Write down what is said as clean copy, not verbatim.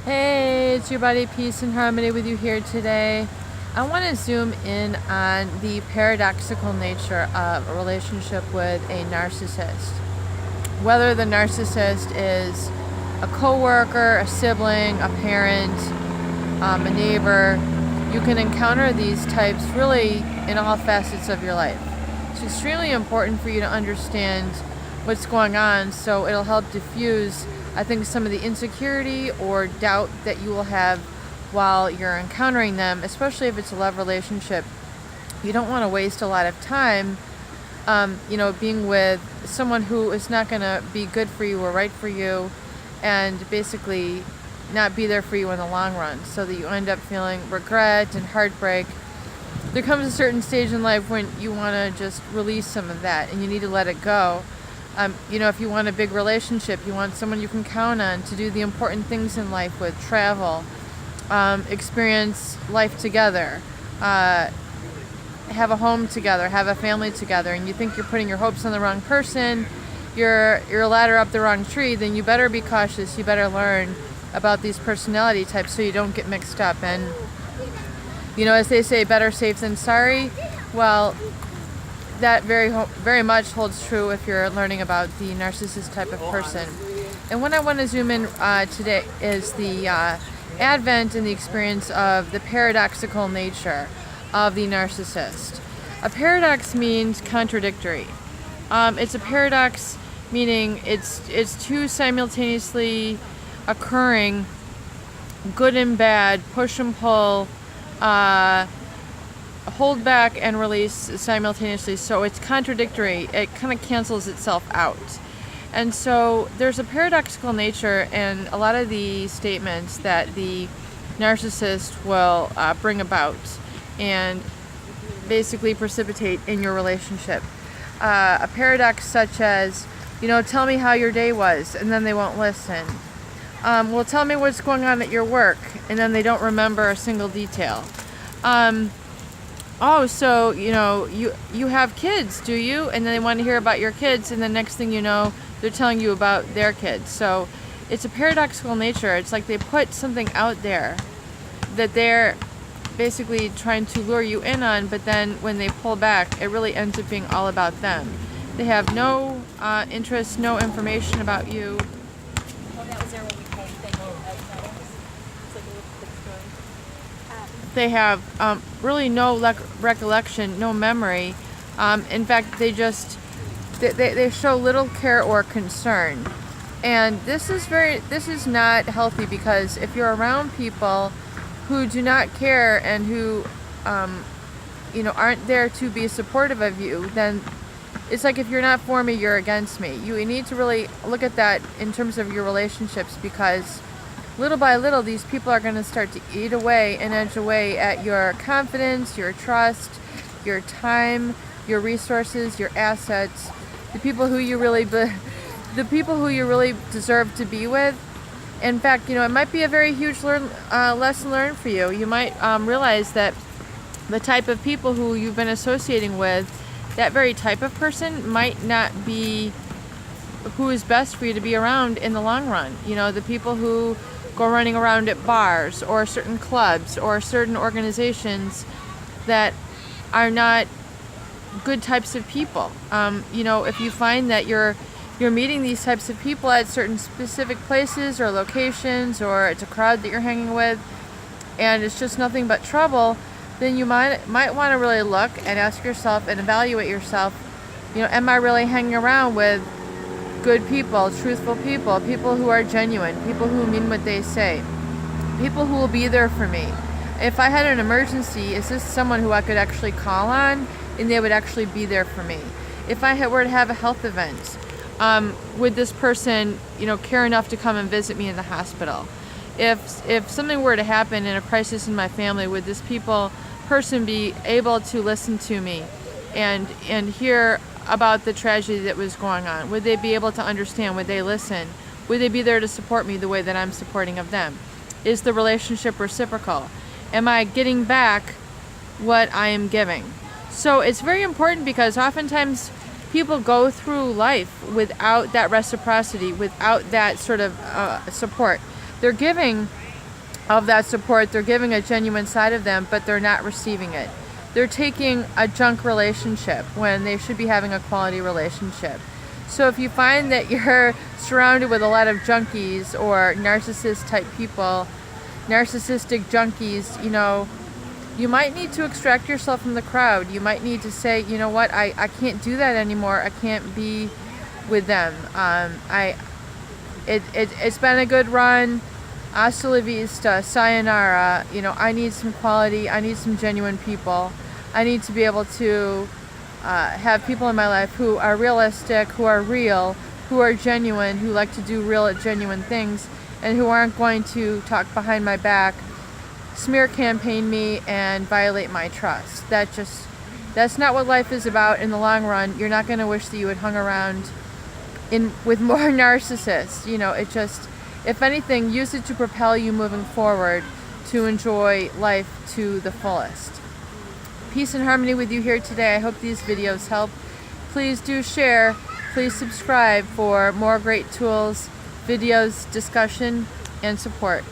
Hey, it's your buddy Peace and Harmony with you here today. I want to zoom in on the paradoxical nature of a relationship with a narcissist. Whether the narcissist is a coworker, a sibling, a parent, a neighbor, you can encounter these types really in all facets of your life. It's extremely important for you to understand what's going on, so it'll help diffuse, I think, some of the insecurity or doubt that you will have while you're encountering them, especially if it's a love relationship. You don't want to waste a lot of time, being with someone who is not going to be good for you or right for you, and basically not be there for you in the long run, so that you end up feeling regret and heartbreak. There comes a certain stage in life when you want to just release some of that, and you need to let it go. If you want a big relationship, you want someone you can count on to do the important things in life with, travel, experience life together, have a home together, have a family together, and you think you're putting your hopes on the wrong person, you're a ladder up the wrong tree, then you better be cautious. You better learn about these personality types so you don't get mixed up. And, as they say, better safe than sorry. Well, that very much holds true if you're learning about the narcissist type of person. And what I want to zoom in today is the advent and the experience of the paradoxical nature of the narcissist. A paradox means contradictory. It's a paradox meaning it's two simultaneously occurring, good and bad, push and pull, hold back and release simultaneously. So it's contradictory. It kind of cancels itself out. And so there's a paradoxical nature in a lot of the statements that the narcissist will bring about and basically precipitate in your relationship. A paradox such as, tell me how your day was, and then they won't listen. Well, tell me what's going on at your work, and then they don't remember a single detail. So you have kids, do you? And then they want to hear about your kids, and the next thing you know, they're telling you about their kids. So it's a paradoxical nature. It's like they put something out there that they're basically trying to lure you in on, but then when they pull back, it really ends up being all about them. They have no interest, no information about you. They have really no recollection, no memory. In fact, they show little care or concern, and this is not healthy, because if you're around people who do not care and who aren't there to be supportive of you, then it's like, if you're not for me, you're against me. You need to really look at that in terms of your relationships, because little by little, these people are going to start to eat away and edge away at your confidence, your trust, your time, your resources, your assets, the people who you really deserve to be with. In fact, it might be a very huge lesson learned for you. You might realize that the type of people who you've been associating with, that very type of person might not be who is best for you to be around in the long run. The people who go running around at bars or certain clubs or certain organizations that are not good types of people. If you find that you're meeting these types of people at certain specific places or locations, or it's a crowd that you're hanging with, and it's just nothing but trouble, then you might want to really look and ask yourself and evaluate yourself. Am I really hanging around with good people, truthful people, people who are genuine, people who mean what they say, people who will be there for me? If I had an emergency, is this someone who I could actually call on and they would actually be there for me? If I were to have a health event, would this person, care enough to come and visit me in the hospital? If something were to happen in a crisis in my family, would this person be able to listen to me and hear about the tragedy that was going on? Would they be able to understand? Would they listen? Would they be there to support me the way that I'm supporting of them? Is the relationship reciprocal? Am I getting back what I am giving? So it's very important, because oftentimes people go through life without that reciprocity, without that sort of support. They're giving of that support. They're giving a genuine side of them, but they're not receiving it. They're taking a junk relationship when they should be having a quality relationship. So if you find that you're surrounded with a lot of junkies or narcissist type people, narcissistic junkies, you know, you might need to extract yourself from the crowd. You might need to say, you know what, I can't do that anymore. I can't be with them. It's been a good run. Hasta la vista, sayonara. You know, I need some quality. I need some genuine people. I need to be able to have people in my life who are realistic, who are real, who are genuine, who like to do real, genuine things, and who aren't going to talk behind my back, smear campaign me, and violate my trust. That's not what life is about in the long run. You're not going to wish that you had hung around with more narcissists. You know, it just, if anything, use it to propel you moving forward to enjoy life to the fullest. Peace and harmony with you here today. I hope these videos help. Please do share. Please subscribe for more great tools, videos, discussion, and support.